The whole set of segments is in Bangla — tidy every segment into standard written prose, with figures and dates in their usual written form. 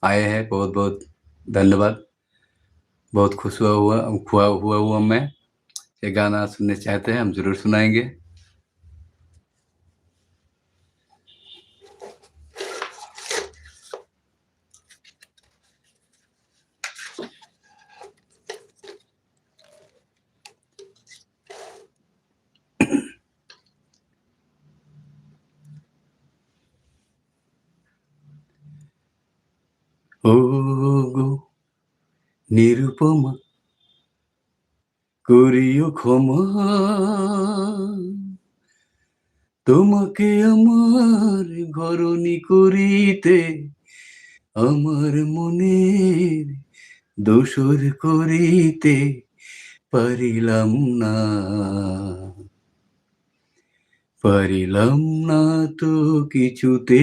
आए हैं, बहुत-बहुत धन्यवाद। बहुत खुश हुआ मैं। ये गाना सुनना चाहते हैं, हम ज़रूर सुनाएँगे। ওগো নিরুপমা করিও ক্ষমা, তোমাকে আমার ঘরণী করিতে আমার মনের দোসর করিতে পারিলাম না, পারিলাম না তো কিছুতে।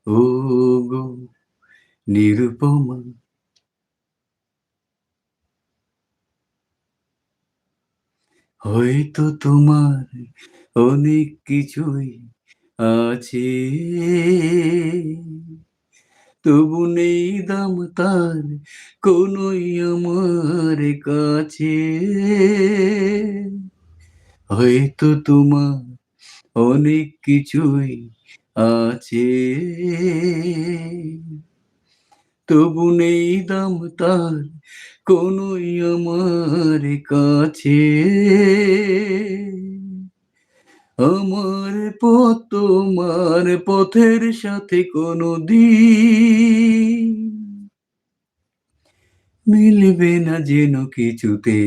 ওগো নিরুপমা। হয়তো তোমার অনেক কিছুই আছে, তবু নেই দাম তার কোনোই আমার কাছে। হয়তো তোমার অনেক কিছুই আছে, তবু নেই দাম তার কোনোই আমার কাছে। আমার পথ তোমার পথের সাথে কোনোদিন মিলবে না যেন কিছুতে,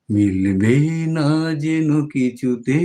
মিলবে না যেন কিছুতে।